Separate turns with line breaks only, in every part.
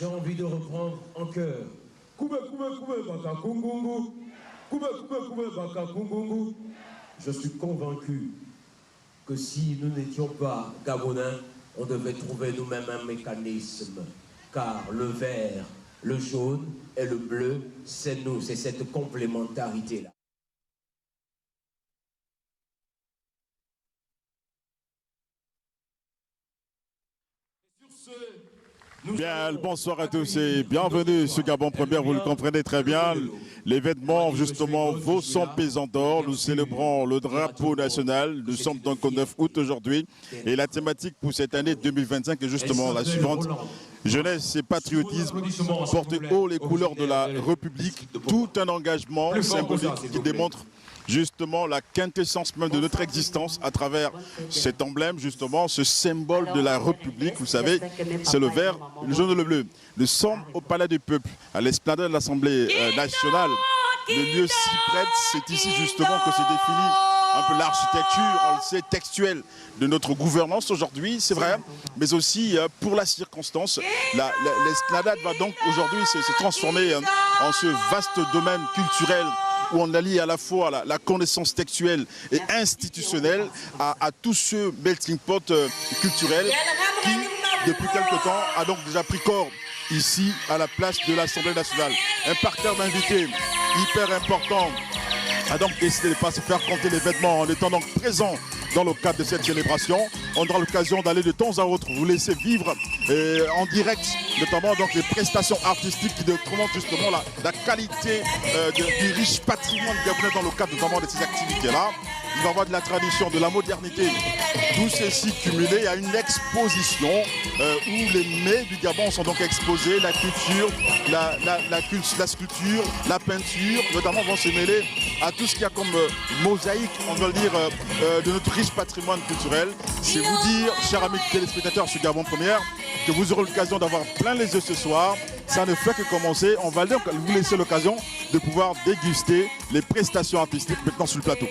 J'ai envie de reprendre en chœur. Je suis convaincu que si nous n'étions pas Gabonais, on devait trouver nous-mêmes un mécanisme. Car le vert, le jaune et le bleu, c'est nous, c'est cette complémentarité-là.
Bien, bonsoir à tous et bienvenue sur Gabon Première. Vous le comprenez très bien, l'événement justement vaut son pesant d'or. Nous célébrons le drapeau national. Nous sommes donc au 9 août aujourd'hui et la thématique pour cette année 2025 est justement la suivante. Jeunesse et patriotisme, porter haut les couleurs de la République, tout un engagement symbolique qui démontre justement la quintessence même de notre existence à travers cet emblème, justement, ce symbole de la République. Vous savez, c'est le vert, le jaune et le bleu. Nous sommes au Palais du Peuple, à l'esplanade de l'Assemblée nationale. Le lieu s'y prête, c'est ici justement que se définit un peu l'architecture, on le sait, textuelle de notre gouvernance aujourd'hui, c'est vrai, mais aussi pour la circonstance. L'esplanade va donc aujourd'hui se transformer en ce vaste domaine culturel où on allie à la fois la connaissance textuelle et institutionnelle à tout ce melting pot culturel qui, depuis quelque temps, a donc déjà pris corps ici à la place de l'Assemblée nationale. Un parterre d'invités hyper important a donc décidé de ne pas se faire compter l'événement en étant donc présent dans le cadre de cette célébration. On aura l'occasion d'aller de temps à autre vous laisser vivre en direct, notamment donc les prestations artistiques qui montrent justement la qualité du riche patrimoine gabonais dans le cadre notamment de ces activités-là. Il va y avoir de la tradition, de la modernité, tout ceci cumulé à une exposition où les mets du Gabon sont donc exposés, la culture, la sculpture, la peinture, notamment vont se mêler à tout ce qu'il y a comme mosaïque, on va le dire, de notre riche patrimoine culturel. C'est vous dire, chers amis téléspectateurs sur Gabon Première, que vous aurez l'occasion d'avoir plein les yeux ce soir. Ça ne fait que commencer. On va donc vous laisser l'occasion de pouvoir déguster les prestations artistiques maintenant sur le plateau.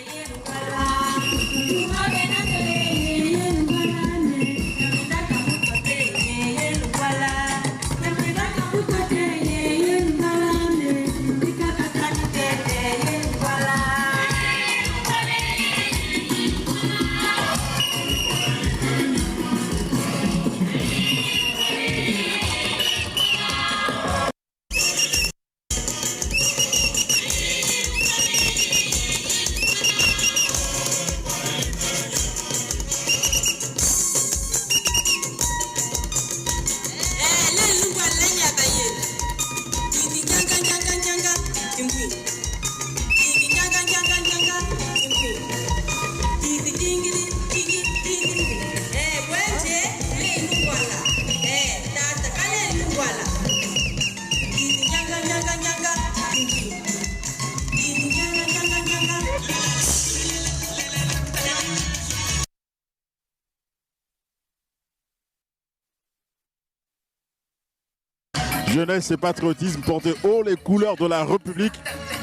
Jeunesse et patriotisme, porter haut les couleurs de la République,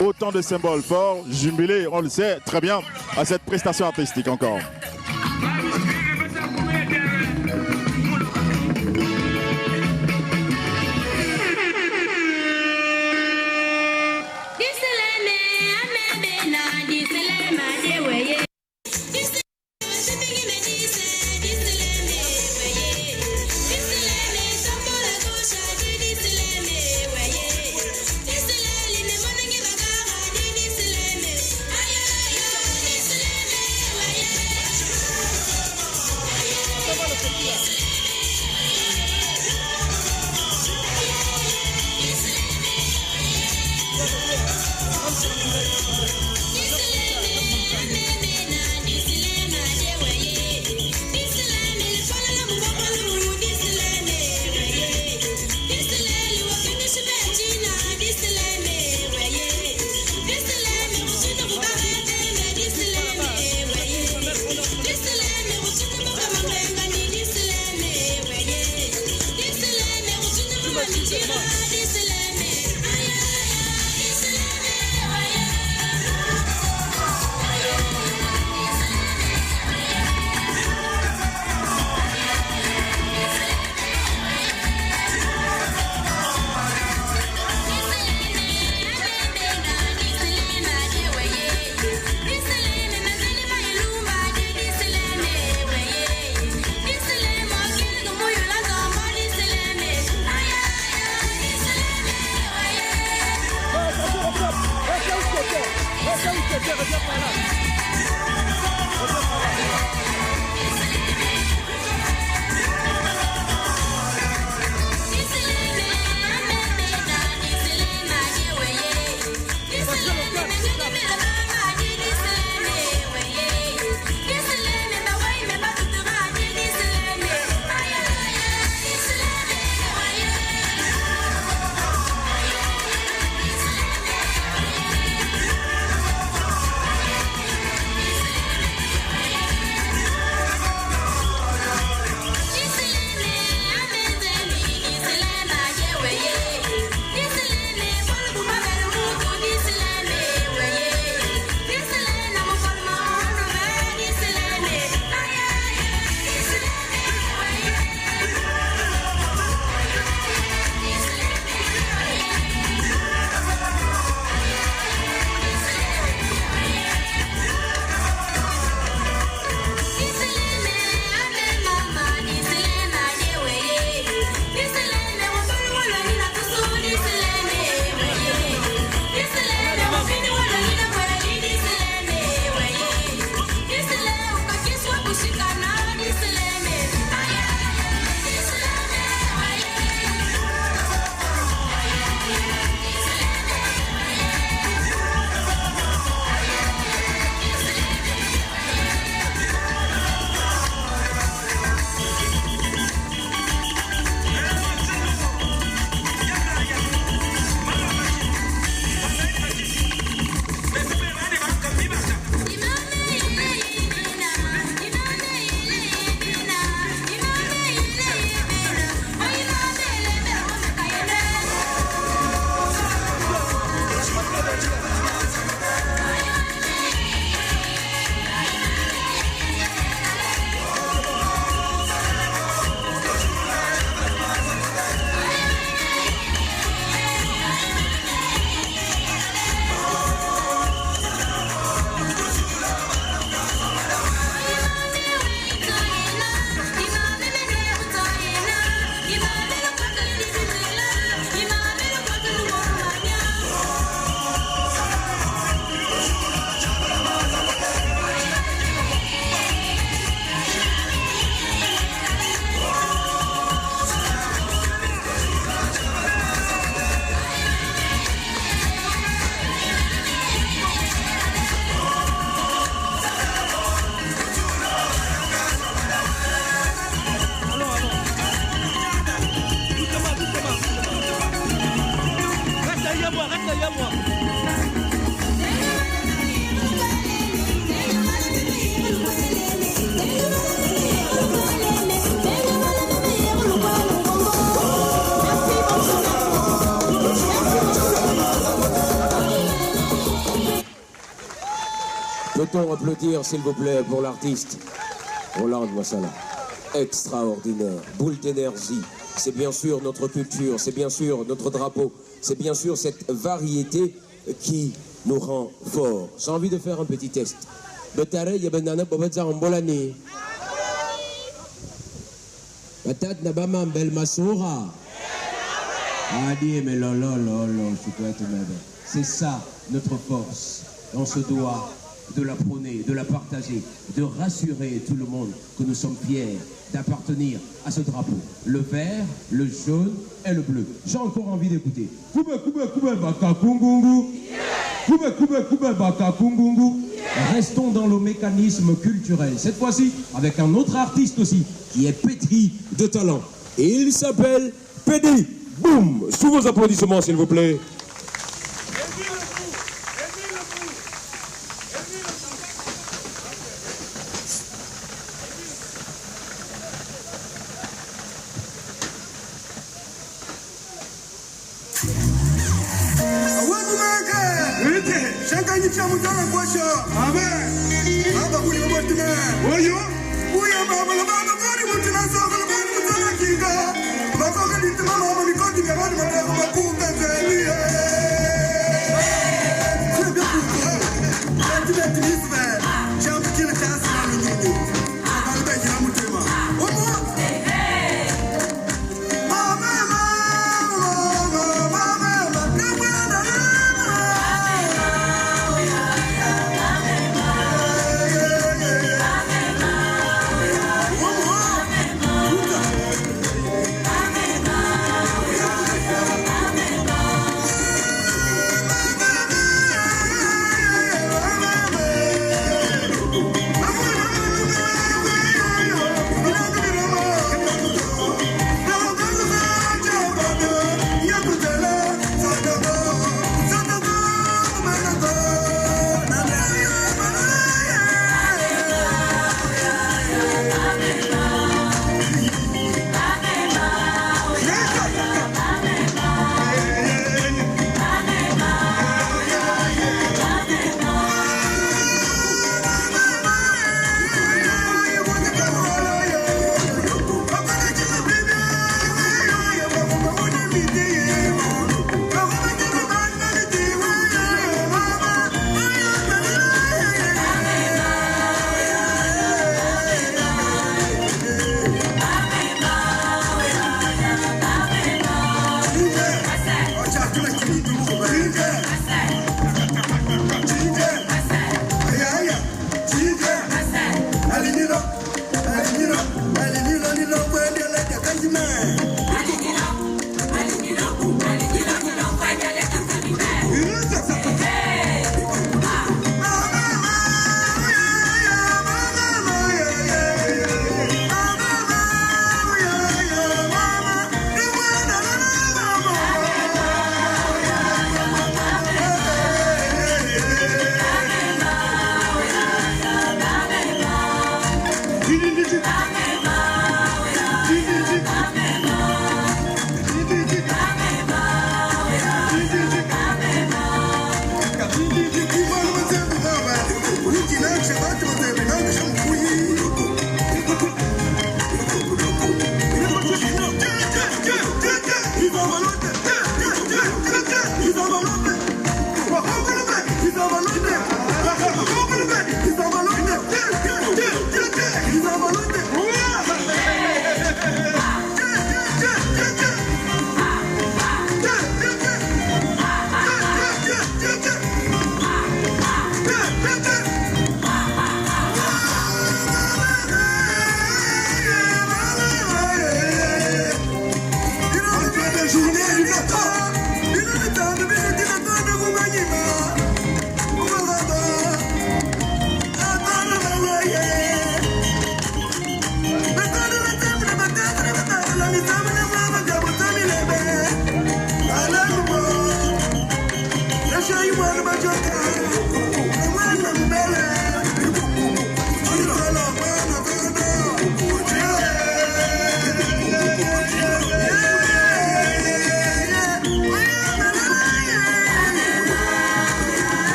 autant de symboles forts, jumelés, on le sait très bien, à cette prestation artistique encore.
Peut-on applaudir, s'il vous plaît, pour l'artiste Roland Massala. Extraordinaire, boule d'énergie. C'est bien sûr notre culture, c'est bien sûr notre drapeau, c'est bien sûr cette variété qui nous rend forts. J'ai envie de faire un petit test. Betare yabenana bobadza ambolani. Batat nabama mbel masura. Adi mais lolo, c'est ça notre force. On se doit de la prôner, de la partager, de rassurer tout le monde que nous sommes fiers d'appartenir à ce drapeau. Le vert, le jaune et le bleu. J'ai encore envie d'écouter. Restons dans le mécanisme culturel. Cette fois-ci, avec un autre artiste aussi, qui est pétri de talent. Il s'appelle Pédi. Boum! Sous vos applaudissements, s'il vous plaît.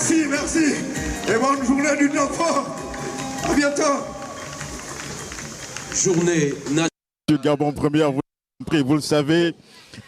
Merci, merci. Et bonne journée du enfant. À bientôt.
Journée nationale.
Gabon Première, vous le savez,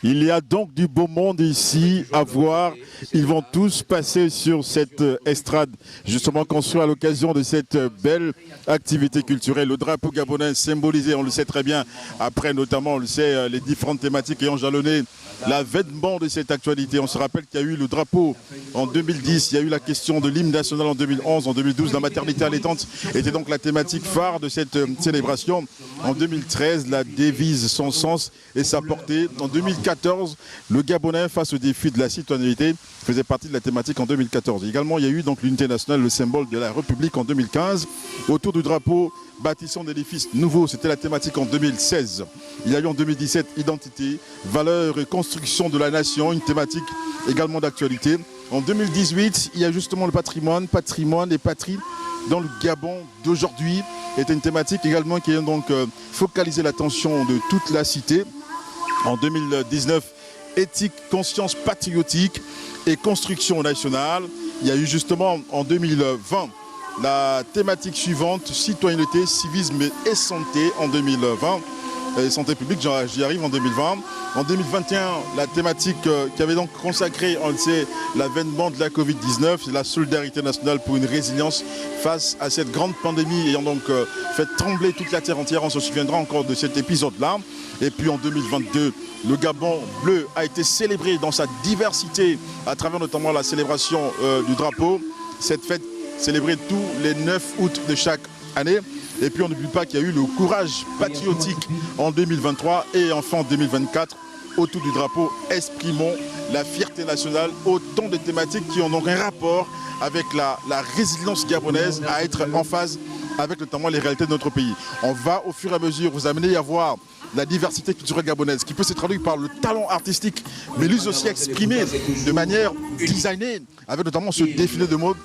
il y a donc du beau monde ici à voir. Ils vont tous passer sur cette estrade, justement construite à l'occasion de cette belle activité culturelle. Le drapeau gabonais symbolisé, on le sait très bien, après notamment, on le sait, les différentes thématiques ayant jalonné l'avènement de cette actualité. On se rappelle qu'il y a eu le drapeau en 2010, il y a eu la question de l'hymne national en 2011, en 2012, la maternité allaitante était donc la thématique phare de cette célébration. En 2013, la devise son sens et sa portée. En 2014, le Gabonais face au défi de la citoyenneté faisait partie de la thématique en 2014. Également, il y a eu donc l'unité nationale, le symbole de la République en 2015. Autour du drapeau, bâtissons d'édifices nouveaux, c'était la thématique en 2016. Il y a eu en 2017 identité, valeurs et construction de la nation, une thématique également d'actualité. En 2018, il y a justement le patrimoine et patrie dans le Gabon d'aujourd'hui. Était une thématique également qui a donc focalisé l'attention de toute la cité. En 2019, éthique, conscience patriotique et construction nationale. Il y a eu justement en 2020 la thématique suivante, citoyenneté, civisme et santé en 2020. Santé publique, j'y arrive en 2020. En 2021, la thématique qui avait donc consacré, on le sait, l'avènement de la Covid-19, c'est la solidarité nationale pour une résilience face à cette grande pandémie ayant donc fait trembler toute la terre entière. On se souviendra encore de cet épisode-là. Et puis en 2022, le Gabon bleu a été célébré dans sa diversité à travers notamment la célébration du drapeau. Cette fête célébrée tous les 9 août de chaque année. Et puis on n'oublie pas qu'il y a eu le courage patriotique en 2023 et enfin en 2024. Autour du drapeau, exprimons la fierté nationale. Autant de thématiques qui ont donc un rapport avec la résilience gabonaise à être en phase avec notamment les réalités de notre pays. On va au fur et à mesure vous amener à voir la diversité culturelle gabonaise qui peut se traduire par le talent artistique, mais lui aussi exprimé de manière designée, avec notamment ce défilé de mode.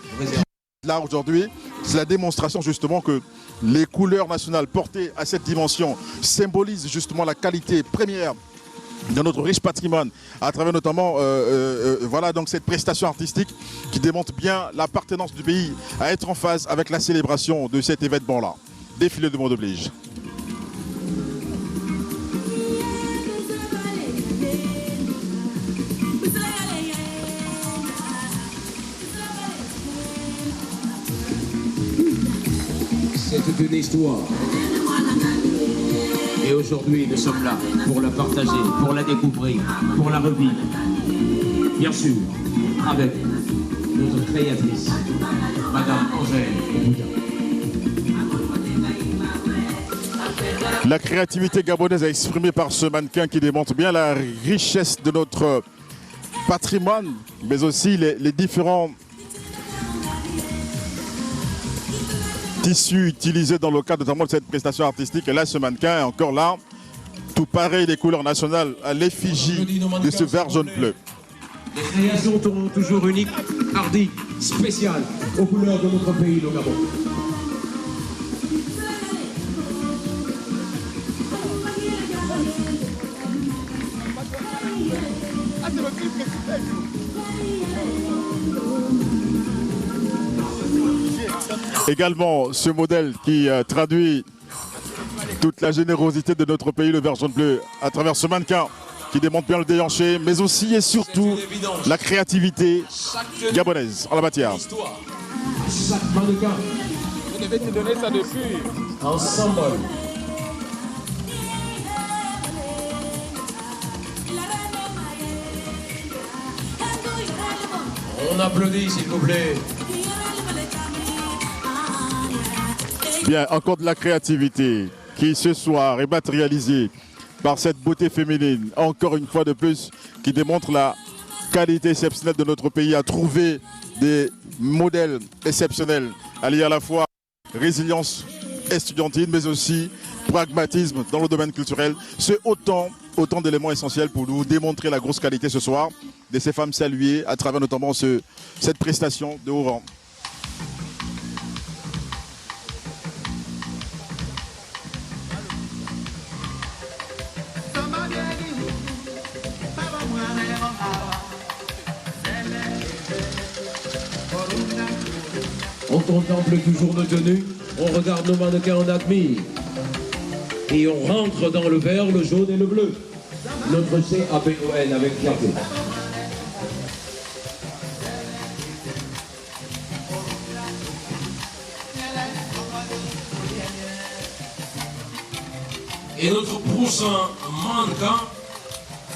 Là aujourd'hui, c'est la démonstration justement que les couleurs nationales portées à cette dimension symbolisent justement la qualité première de notre riche patrimoine, à travers notamment voilà donc cette prestation artistique qui démontre bien l'appartenance du pays à être en phase avec la célébration de cet événement-là. Défilé de mode oblige.
C'est une histoire. Et aujourd'hui, nous sommes là pour la partager, pour la découvrir, pour la revivre. Bien sûr, avec notre créatrice, Madame Angèle Bouddha.
La créativité gabonaise est exprimée par ce mannequin qui démontre bien la richesse de notre patrimoine, mais aussi les différents tissus utilisés dans le cadre notamment de cette prestation artistique. Et là, ce mannequin est encore là, tout pareil, les couleurs nationales à l'effigie de ce vert jaune bleu.
Les créations seront toujours uniques, hardies, spéciales, aux couleurs de notre pays, le Gabon.
Également, ce modèle qui traduit toute la générosité de notre pays, le vert jaune bleu, à travers ce mannequin qui démontre bien le déhanché, mais aussi et surtout la créativité gabonaise en la matière.
Chaque mannequin.
Je devais te donner ça depuis.
Ensemble. On applaudit, s'il vous plaît.
Bien, encore de la créativité qui ce soir est matérialisée par cette beauté féminine, encore une fois de plus, qui démontre la qualité exceptionnelle de notre pays à trouver des modèles exceptionnels, alliés à la fois résilience estudiantine, mais aussi pragmatisme dans le domaine culturel. C'est autant d'éléments essentiels pour nous démontrer la grosse qualité ce soir de ces femmes saluées à travers notamment cette prestation de haut rang.
contemple toujours nos tenues, on regarde nos mannequins, on admire. Et on rentre dans le vert, le jaune et le bleu. Notre CABON avec fierté. Et notre prochain mannequin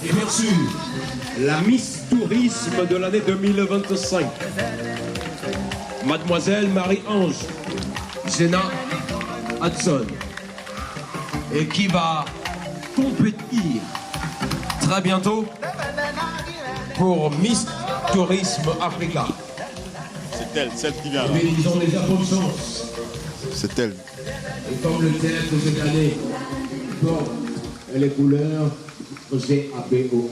est bien sûr la Miss Tourisme de l'année 2025. Mademoiselle Marie-Ange Jenna Hudson. Et qui va compétir très bientôt pour Miss Tourisme Africa.
C'est elle, celle qui vient là.
Mais ils ont déjà bonne chance.
C'est elle.
Et comme le thème de cette année porte les couleurs CABON.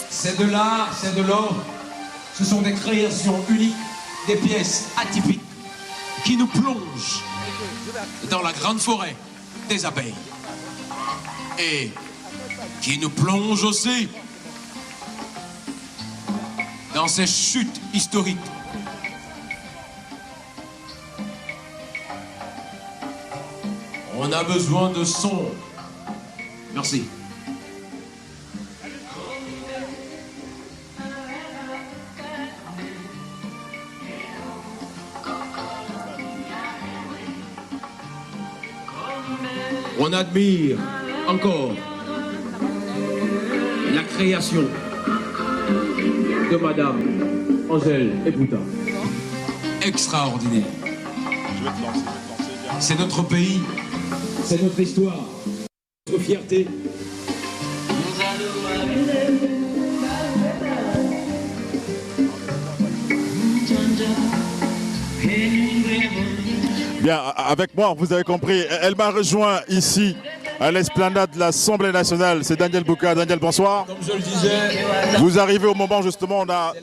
C'est de l'art, c'est de l'or. Ce sont des créations uniques, des pièces atypiques qui nous plongent dans la grande forêt des abeilles. Et qui nous plongent aussi dans ces chutes historiques. On a besoin de son. Merci. On admire encore la création de Madame Angèle Epouta. Extraordinaire. C'est notre pays, c'est notre histoire, notre fierté.
Bien, avec moi, vous avez compris, elle m'a rejoint ici à l'esplanade de l'Assemblée nationale. C'est Daniel Bouka. Daniel, bonsoir.
Comme je le disais,
vous arrivez au moment justement où on a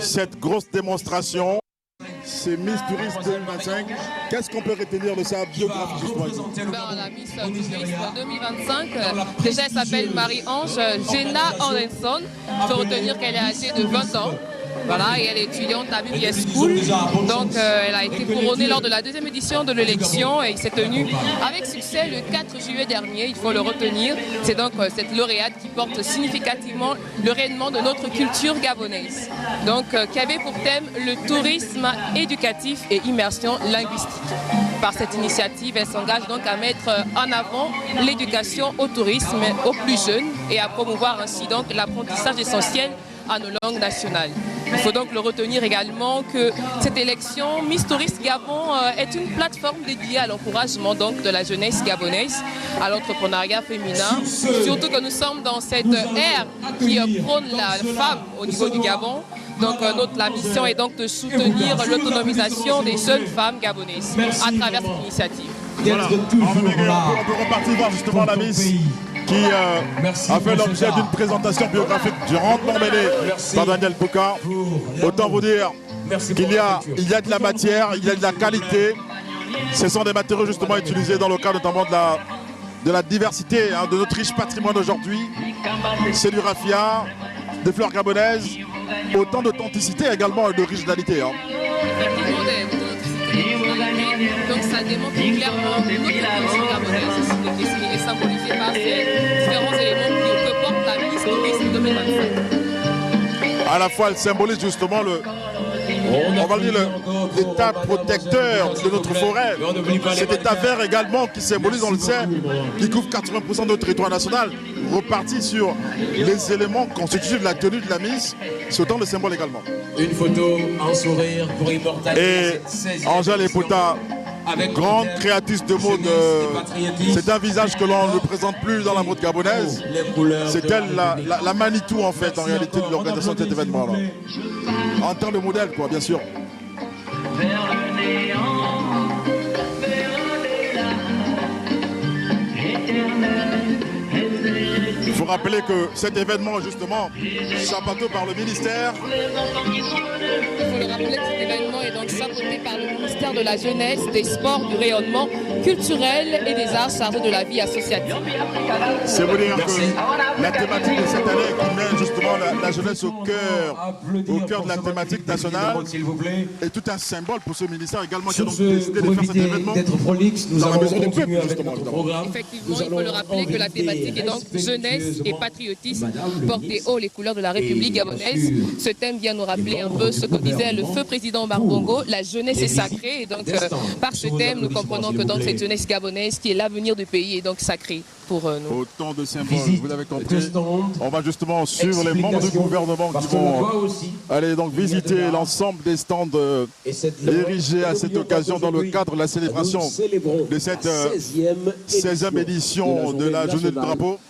cette grosse démonstration. C'est Miss Touriste 2025. Qu'est-ce qu'on peut retenir de sa biographie justement?
La Miss Touriste 2025, déjà elle s'appelle Marie-Ange Jenna Anderson. Il faut retenir qu'elle est âgée de 20 ans. Voilà, et elle est étudiante à BBS School. Donc elle a été couronnée lors de la deuxième édition de l'élection et il s'est tenu avec succès le 4 juillet dernier, il faut le retenir. C'est donc cette lauréate qui porte significativement le rayonnement de notre culture gabonaise. Donc qui avait pour thème le tourisme éducatif et immersion linguistique. Par cette initiative, elle s'engage donc à mettre en avant l'éducation au tourisme aux plus jeunes et à promouvoir ainsi donc l'apprentissage essentiel à nos langues nationales. Il faut donc le retenir également que cette élection Miss Touriste Gabon est une plateforme dédiée à l'encouragement donc de la jeunesse gabonaise, à l'entrepreneuriat féminin, surtout que nous sommes dans cette ère qui prône la femme au niveau du Gabon. Donc la mission est donc de soutenir l'autonomisation des jeunes femmes gabonaises à travers cette initiative.
Voilà. On peut repartir voir justement la Miss qui a fait l'objet d'une présentation biographique durement mêlée par Daniel Bouka. Autant vous dire qu'il y a de la matière, il y a de la qualité. Ce sont des matériaux justement utilisés dans le cadre notamment de la diversité de notre riche patrimoine aujourd'hui. C'est du raffia, des fleurs gabonaises, autant d'authenticité également et d'originalité.
Donc ça démontre clairement notre culture gabonaise est symbolisée par ces différents éléments que porte la Miss Tourisme 2025.
À la fois, elle symbolise justement on va dire l'état protecteur de notre forêt. Cet état vert également qui symbolise, on le sait, qui couvre 80% de notre territoire national, reparti sur les éléments constitutifs de la tenue de la Miss, c'est autant de symbole également.
Une photo, un sourire pour immortaliser.
Et Angèle Epouta, grande créatrice de mode, c'est un visage que l'on ne présente plus dans la mode gabonaise. C'est elle la Manitou en fait, en réalité, de l'organisation de cet événement-là. En tant que modèle, quoi, bien sûr. Il faut vous rappeler que cet événement, justement, chapeauté par le ministère.
Il faut le rappeler que cet événement est donc chapeauté par le ministère de la Jeunesse, des Sports, du rayonnement culturel et des arts chargés de la vie associative.
C'est vous dire que la thématique de cette année qui met justement la jeunesse au cœur de la thématique nationale est tout un symbole pour ce ministère également qui a donc décidé de faire cet événement dans la maison du peuple, justement.
Effectivement, il faut le rappeler que la thématique est donc jeunesse et patriotisme, porter haut les couleurs de la République gabonaise. Ce thème vient nous rappeler un peu ce que disait le feu président Omar Bongo, la jeunesse est sacrée. Et donc, par ce thème, nous comprenons que donc cette jeunesse gabonaise qui est l'avenir du pays est donc sacrée pour nous.
Autant de symboles, vous l'avez compris. On va justement suivre les membres du gouvernement qui vont aller donc visiter l'ensemble des stands érigés à cette occasion dans le cadre de la célébration de cette 16e édition de la journée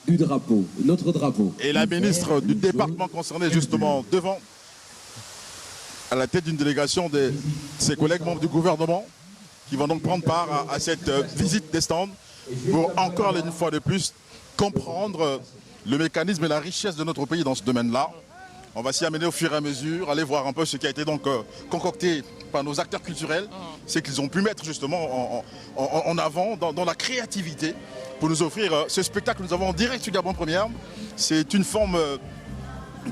du drapeau.
Notre drapeau.
Et la ministre du département concerné justement devant, à la tête d'une délégation de ses collègues membres du gouvernement qui vont donc prendre part à cette visite des stands pour encore une fois de plus comprendre le mécanisme et la richesse de notre pays dans ce domaine-là. On va s'y amener au fur et à mesure, aller voir un peu ce qui a été donc concocté par nos acteurs culturels, c'est qu'ils ont pu mettre justement en avant dans la créativité pour nous offrir ce spectacle que nous avons en direct sur Gabon Première. C'est une forme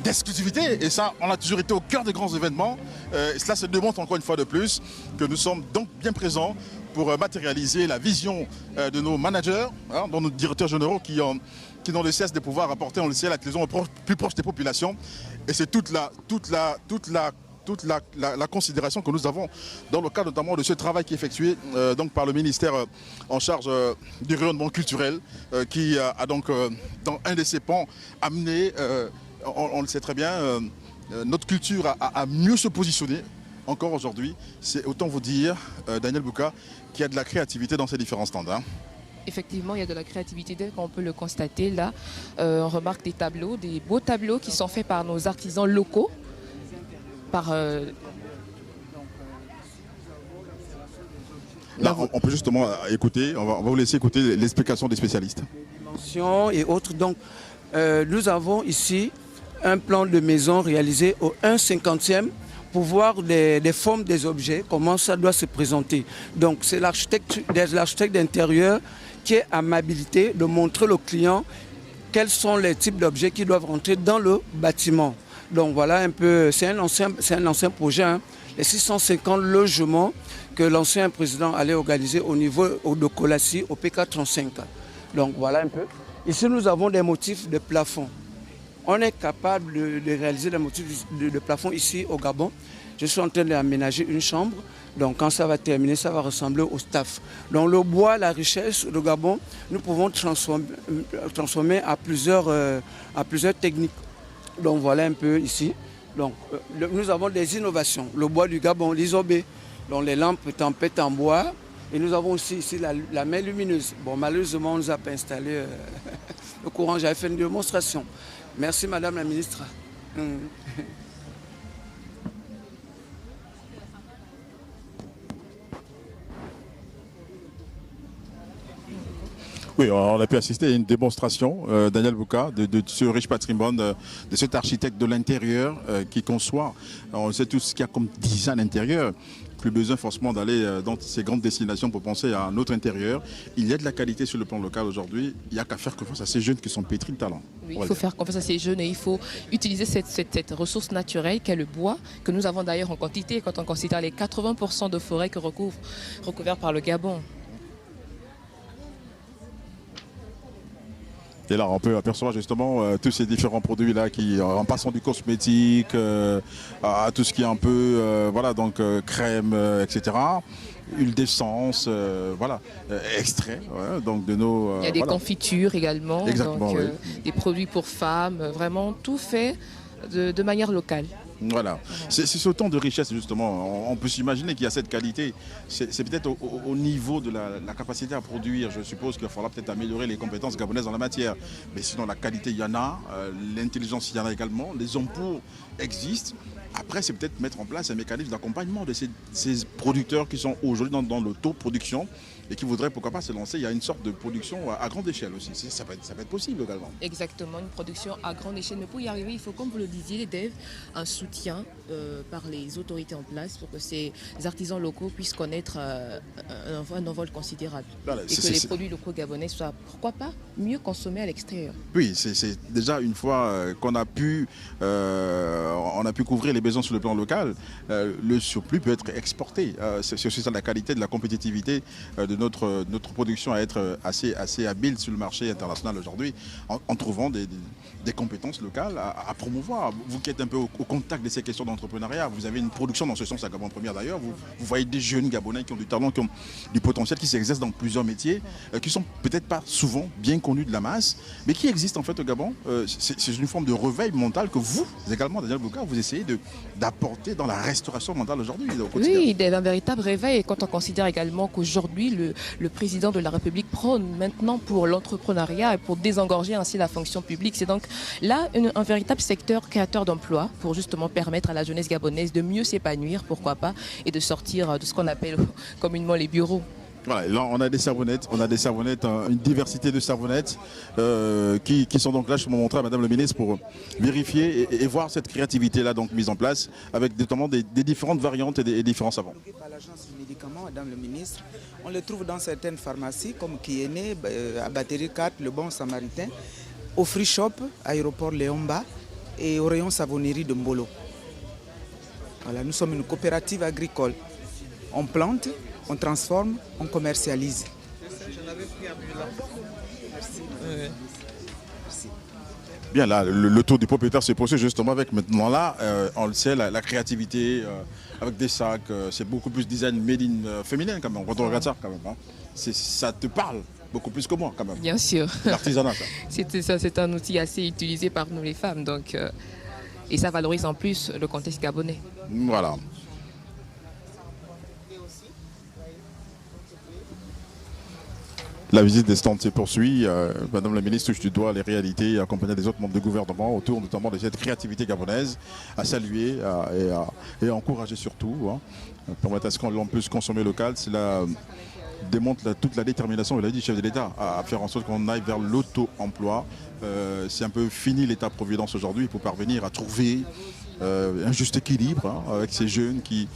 d'exclusivité et ça, on a toujours été au cœur des grands événements. Et cela se démontre encore une fois de plus que nous sommes donc bien présents pour matérialiser la vision de nos managers, dont nos directeurs généraux qui n'ont de cesse de pouvoir apporter, on le sait, la télévision plus proche des populations. Et c'est toute la considération que nous avons dans le cadre notamment de ce travail qui est effectué donc par le ministère en charge du rayonnement culturel qui a donc dans un de ses pans amené, on le sait très bien, notre culture à mieux se positionner encore aujourd'hui. C'est autant vous dire, Daniel Bouka, qu'il y a de la créativité dans ces différents stands.
Effectivement, il y a de la créativité, dès qu'on peut le constater là. On remarque des tableaux, des beaux tableaux qui sont faits par nos artisans locaux.
Là, on peut justement écouter, on va vous laisser écouter l'explication des spécialistes.
Et autres. Donc, nous avons ici un plan de maison réalisé au 1/50e pour voir les formes des objets, comment ça doit se présenter. Donc, c'est l'architecte d'intérieur qui est amabilité de montrer au client quels sont les types d'objets qui doivent rentrer dans le bâtiment. Donc voilà un peu, c'est un ancien projet, hein, les 650 logements que l'ancien président allait organiser au niveau de Colassi, au PK35. Donc voilà un peu. Ici nous avons des motifs de plafond. On est capable de réaliser des motifs de plafond ici au Gabon. Je suis en train d'aménager une chambre. Donc quand ça va terminer, ça va ressembler au staff. Donc le bois, la richesse, le Gabon, nous pouvons transformer à plusieurs techniques. Donc voilà un peu ici. Donc nous avons des innovations. Le bois du Gabon, l'isobé. Donc les lampes tempêtes en bois. Et nous avons aussi ici la main lumineuse. Bon, malheureusement, on ne nous a pas installé le courant. J'avais fait une démonstration. Merci Madame la Ministre.
Oui, on a pu assister à une démonstration, Daniel Bouka, de ce riche patrimoine, de cet architecte de l'intérieur qui conçoit, on sait tout ce qu'il y a comme design intérieur. Plus besoin forcément d'aller dans ces grandes destinations pour penser à notre intérieur. Il y a de la qualité sur le plan local aujourd'hui. Il n'y a qu'à faire confiance à ces jeunes qui sont pétris de talent.
Oui, il faut faire confiance à ces jeunes et il faut utiliser cette ressource naturelle qu'est le bois, que nous avons d'ailleurs en quantité quand on considère les 80% de forêts que recouvertes par le Gabon.
Et là, on peut apercevoir justement tous ces différents produits-là qui, en passant du cosmétique à tout ce qui est un peu, voilà, donc crème, etc. Huile d'essence, voilà, extrait, ouais, donc de nos...
Il y a des confitures également,
exactement,
donc,
oui.
Des produits pour femmes, vraiment tout fait de manière locale.
Voilà, c'est ce temps de richesse justement, on peut s'imaginer qu'il y a cette qualité, c'est peut-être au niveau de la capacité à produire, je suppose qu'il faudra peut-être améliorer les compétences gabonaises dans la matière, mais sinon la qualité il y en a, l'intelligence il y en a également, les hommes pour existent, Après, c'est peut-être mettre en place un mécanisme d'accompagnement de ces producteurs qui sont aujourd'hui dans l'autoproduction et qui voudraient, pourquoi pas, se lancer. Il y a une sorte de production à grande échelle aussi. Ça peut être possible également.
Exactement, une production à grande échelle. Mais pour y arriver, il faut, comme vous le disiez, Dave, un soutien par les autorités en place pour que ces artisans locaux puissent connaître un envol considérable. Voilà, et que les produits locaux gabonais soient, pourquoi pas, mieux consommés à l'extérieur.
Oui, c'est déjà une fois qu'on a pu couvrir les besoins sur le plan local, le surplus peut être exporté. C'est aussi ça la qualité de la compétitivité de notre production à être assez habile sur le marché international aujourd'hui, en trouvant des compétences locales à promouvoir. Vous qui êtes un peu au contact de ces questions d'entrepreneuriat, vous avez une production dans ce sens à Gabon Première d'ailleurs, vous voyez des jeunes Gabonais qui ont du talent, qui ont du potentiel, qui s'exercent dans plusieurs métiers, qui sont peut-être pas souvent bien connus de la masse, mais qui existent en fait au Gabon. C'est une forme de réveil mental que vous, également, Daniel Bouka, vous essayez d'apporter dans la restauration mentale aujourd'hui.
Oui, un véritable réveil, et quand on considère également qu'aujourd'hui, le président de la République prône maintenant pour l'entrepreneuriat et pour désengorger ainsi la fonction publique. C'est donc là un véritable secteur créateur d'emplois pour justement permettre à la jeunesse gabonaise de mieux s'épanouir, pourquoi pas, et de sortir de ce qu'on appelle communément les bureaux.
Voilà, là on a des savonnettes, une diversité de savonnettes qui sont donc là, je vais vous montrer à Madame le ministre pour vérifier et voir cette créativité-là donc mise en place avec notamment des différentes variantes et des différents savons.
Par l'agence du médicament, Madame le ministre, on le trouve dans certaines pharmacies comme Kiéné, à Batterie 4, Le Bon Samaritain, au Free Shop, aéroport Léomba et au rayon savonnerie de Mbolo. Voilà, nous sommes une coopérative agricole. On plante, on transforme, on commercialise.
Bien, là, le tour du propriétaire se poursuit justement avec maintenant là, on le sait, la créativité, avec des sacs, c'est beaucoup plus design made in féminin quand même, quand on regarde ça quand même. Hein. Ça te parle beaucoup plus que moi quand même.
Bien sûr.
L'artisanat.
C'est un outil assez utilisé par nous les femmes, donc, et ça valorise en plus le contexte gabonais.
Voilà. La visite des stands se poursuit. Madame la ministre touche du doigt les réalités accompagnée des autres membres du gouvernement autour notamment de cette créativité gabonaise à saluer et à encourager surtout. Permettre à ce qu'on puisse consommer local. Cela démontre toute la détermination, il a dit, du chef de l'État à faire en sorte qu'on aille vers l'auto-emploi. C'est un peu fini l'État-providence aujourd'hui pour parvenir à trouver un juste équilibre avec ces jeunes qui,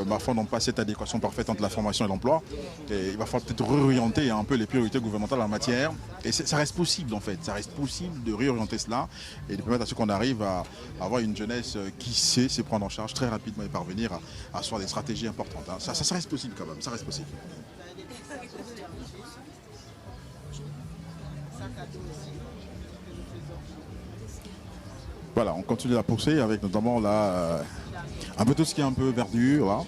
parfois, n'ont pas cette adéquation parfaite entre la formation et l'emploi. Il va falloir peut-être réorienter un peu les priorités gouvernementales en matière. Et ça reste possible, en fait. Ça reste possible de réorienter cela et de permettre à ce qu'on arrive à avoir une jeunesse qui sait se prendre en charge très rapidement et parvenir à asseoir des stratégies importantes. Ça reste possible quand même. Ça reste possible. Voilà, on continue la poursuite avec notamment là, un peu tout ce qui est un peu verdure, là,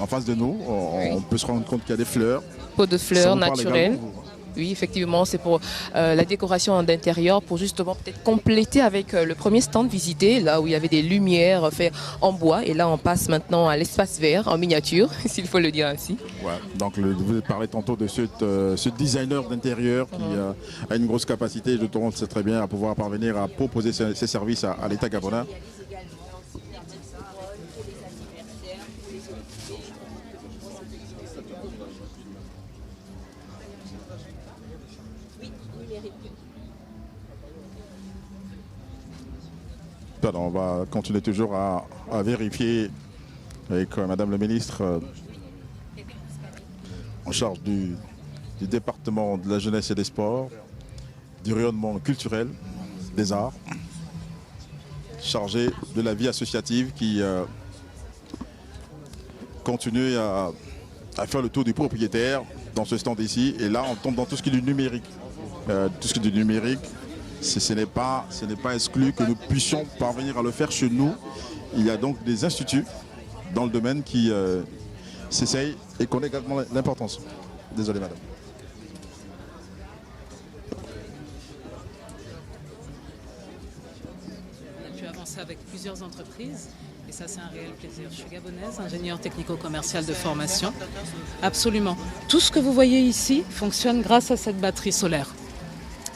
en face de nous. On peut se rendre compte qu'il y a des fleurs.
Pots de fleurs naturelles. Oui, effectivement, c'est pour la décoration d'intérieur, pour justement peut-être compléter avec le premier stand visité, là où il y avait des lumières faites en bois. Et là, on passe maintenant à l'espace vert en miniature, s'il faut le dire ainsi. Ouais,
donc, vous parlez tantôt de ce designer d'intérieur qui a une grosse capacité, je trouve, c'est très bien, à pouvoir parvenir à proposer ses services à l'État gabonais. Pardon, on va continuer toujours à vérifier avec Madame le ministre en charge du département de la jeunesse et des sports, du rayonnement culturel, des arts, chargé de la vie associative qui continue à faire le tour du propriétaire dans ce stand ici. Et là, on tombe dans tout ce qui est du numérique. Tout ce qui est du numérique. Ce n'est pas exclu que nous puissions parvenir à le faire chez nous. Il y a donc des instituts dans le domaine qui s'essayent et connaissent également l'importance. Désolé madame.
On a pu avancer avec plusieurs entreprises et ça c'est un réel plaisir. Je suis gabonaise, ingénieure technico-commerciale de formation. Absolument. Tout ce que vous voyez ici fonctionne grâce à cette batterie solaire.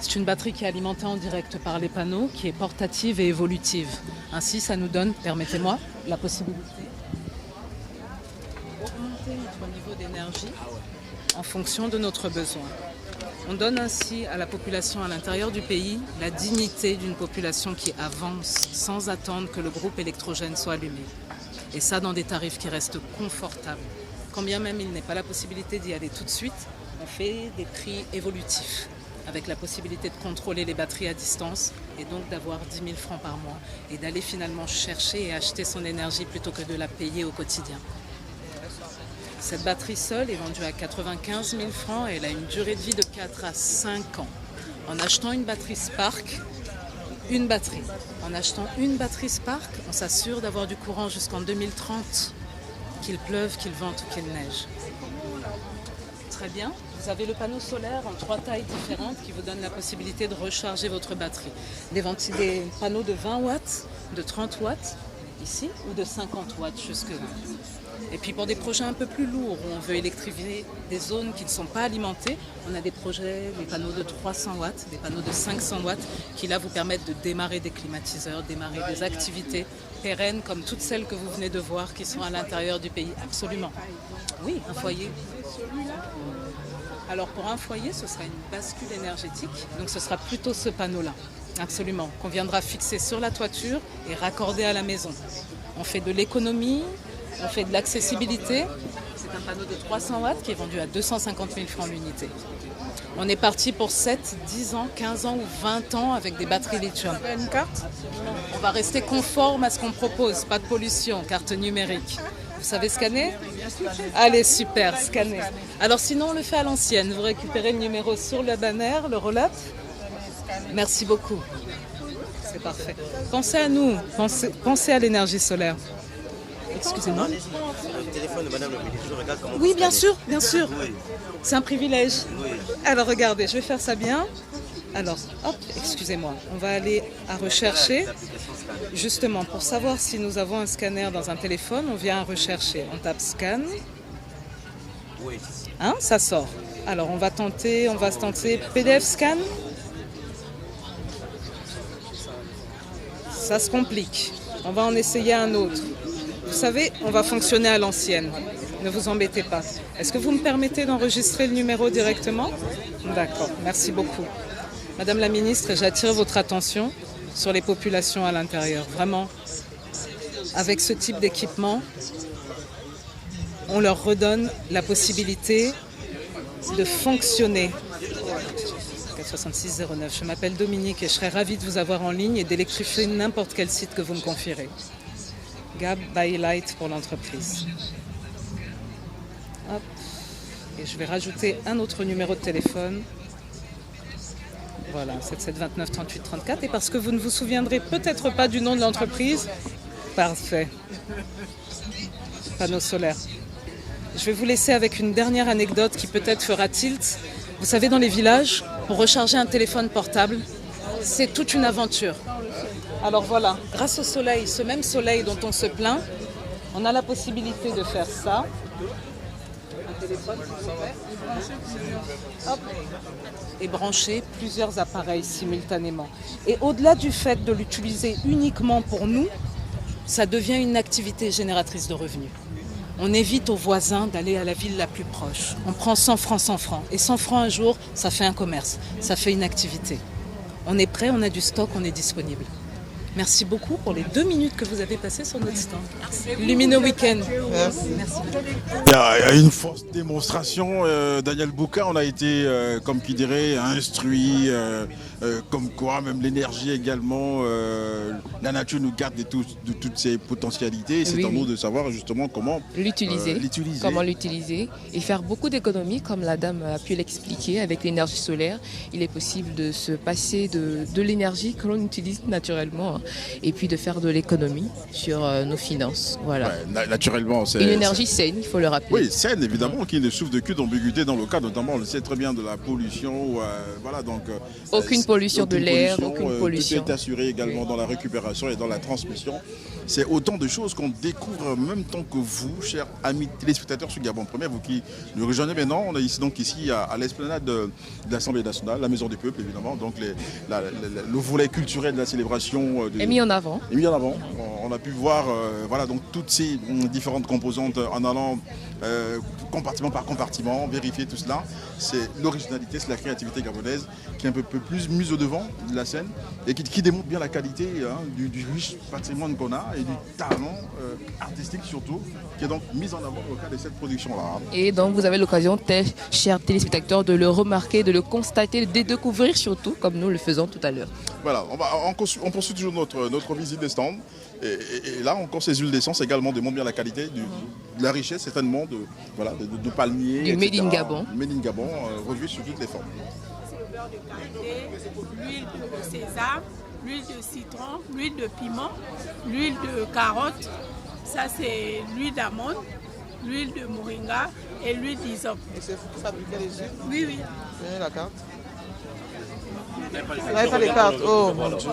C'est une batterie qui est alimentée en direct par les panneaux, qui est portative et évolutive. Ainsi, ça nous donne, permettez-moi, la possibilité d'augmenter notre niveau d'énergie en fonction de notre besoin. On donne ainsi à la population à l'intérieur du pays la dignité d'une population qui avance sans attendre que le groupe électrogène soit allumé. Et ça dans des tarifs qui restent confortables. Quand bien même il n'est pas la possibilité d'y aller tout de suite, on fait des prix évolutifs, avec la possibilité de contrôler les batteries à distance et donc d'avoir 10 000 francs par mois et d'aller finalement chercher et acheter son énergie plutôt que de la payer au quotidien. Cette batterie seule est vendue à 95 000 francs et elle a une durée de vie de 4 à 5 ans. En achetant une batterie Spark, En achetant une batterie Spark, on s'assure d'avoir du courant jusqu'en 2030, qu'il pleuve, qu'il vente ou qu'il neige. Très bien. Vous avez le panneau solaire en 3 tailles différentes qui vous donnent la possibilité de recharger votre batterie. Des panneaux de 20 watts, de 30 watts ici ou de 50 watts jusque-là. Et puis pour des projets un peu plus lourds où on veut électrifier des zones qui ne sont pas alimentées, on a des projets, des panneaux de 300 watts, des panneaux de 500 watts qui là vous permettent de démarrer des climatiseurs, démarrer des activités pérennes comme toutes celles que vous venez de voir qui sont à l'intérieur du pays. Absolument. Oui, un foyer. Alors pour un foyer, ce sera une bascule énergétique, donc ce sera plutôt ce panneau-là. Absolument, qu'on viendra fixer sur la toiture et raccorder à la maison. On fait de l'économie, on fait de l'accessibilité. C'est un panneau de 300 watts qui est vendu à 250 000 francs l'unité. On est parti pour 7, 10 ans, 15 ans ou 20 ans avec des batteries lithium. Une carte ? On va rester conforme à ce qu'on propose, pas de pollution, carte numérique. Vous savez scanner ? Allez, super, scanner. Alors sinon, on le fait à l'ancienne. Vous récupérez le numéro sur le banner, le roll-up. Merci beaucoup. C'est parfait. Pensez à nous, pensez à l'énergie solaire. Excusez-moi. Oui, bien sûr, bien sûr. C'est un privilège. Alors regardez, je vais faire ça bien. Alors, hop, excusez-moi. On va aller à rechercher. Justement, pour savoir si nous avons un scanner dans un téléphone, on vient à rechercher. On tape scan. Hein, ça sort. Alors, on va se tenter PDF scan. Ça se complique. On va en essayer un autre. Vous savez, on va fonctionner à l'ancienne. Ne vous embêtez pas. Est-ce que vous me permettez d'enregistrer le numéro directement ? D'accord, merci beaucoup. Madame la ministre, j'attire votre attention sur les populations à l'intérieur. Vraiment, avec ce type d'équipement, on leur redonne la possibilité de fonctionner. 46609. Je m'appelle Dominique et je serais ravie de vous avoir en ligne et d'électrifier n'importe quel site que vous me confierez. Gab by Light pour l'entreprise. Hop. Et je vais rajouter un autre numéro de téléphone. Voilà, 7729 38 34. Et parce que vous ne vous souviendrez peut-être pas du nom de l'entreprise, parfait. Panneau solaire. Je vais vous laisser avec une dernière anecdote qui peut-être fera tilt. Vous savez, dans les villages, pour recharger un téléphone portable, c'est toute une aventure. Alors voilà, grâce au soleil, ce même soleil dont on se plaint, on a la possibilité de faire ça. Un téléphone, hop, et brancher plusieurs appareils simultanément. Et au-delà du fait de l'utiliser uniquement pour nous, ça devient une activité génératrice de revenus. On évite aux voisins d'aller à la ville la plus proche. On prend 100 francs, 100 francs. Et 100 francs un jour, ça fait un commerce, ça fait une activité. On est prêt, on a du stock, on est disponible. Merci beaucoup pour les 2 minutes que vous avez passées sur notre stand. Lumineux Week-end. Merci.
Il y a une forte démonstration. Daniel Bouka, on a été, comme qui dirait, instruit, comme quoi, même l'énergie également, la nature nous garde de toutes ses potentialités. C'est à nous de savoir justement comment
l'utiliser. Comment l'utiliser et faire beaucoup d'économies, comme la dame a pu l'expliquer avec l'énergie solaire. Il est possible de se passer de l'énergie que l'on utilise naturellement. Et puis de faire de l'économie sur nos finances. Voilà.
Ouais, naturellement, c'est une
énergie saine, il faut le rappeler.
Oui, saine évidemment, qui ne souffre de cul d'ambiguïté dans le cas, notamment, on le sait très bien, de la pollution. Voilà, donc,
aucune pollution de l'air, aucune pollution.
Tout est assuré également dans la récupération et dans la transmission. c'est autant de choses qu'on découvre en même temps que vous, chers amis téléspectateurs sur Gabon Première, vous qui nous rejoignez maintenant. On est ici, donc ici à l'esplanade de l'Assemblée nationale, la Maison du Peuple évidemment, donc le volet culturel de la célébration
est mis en avant.
On a pu voir voilà, donc toutes ces différentes composantes en allant compartiment par compartiment, vérifier tout cela. C'est l'originalité, c'est la créativité gabonaise qui est un peu plus mise au devant de la scène et qui démontre bien la qualité du riche patrimoine qu'on a et du talent artistique surtout, qui est donc mis en avant au cas de cette production-là.
Et donc vous avez l'occasion, chers téléspectateurs, de le remarquer, de le constater, de découvrir surtout, comme nous le faisons tout à l'heure.
Voilà, on poursuit toujours notre visite des stands. Et là encore, ces huiles d'essence également démontrent bien la qualité, de la richesse certainement de palmiers.
Du Made in Gabon.
Made in Gabon, revu sur toutes les formes.
C'est le beurre de karité, l'huile de sésame, l'huile de citron, l'huile de piment, l'huile de carotte, ça c'est l'huile d'amande, l'huile de moringa et l'huile d'hysope.
Et c'est pour fabriquer les huiles?
Oui, oui.
Prenez la carte. Vous n'avez pas les cartes? Oh mon Dieu.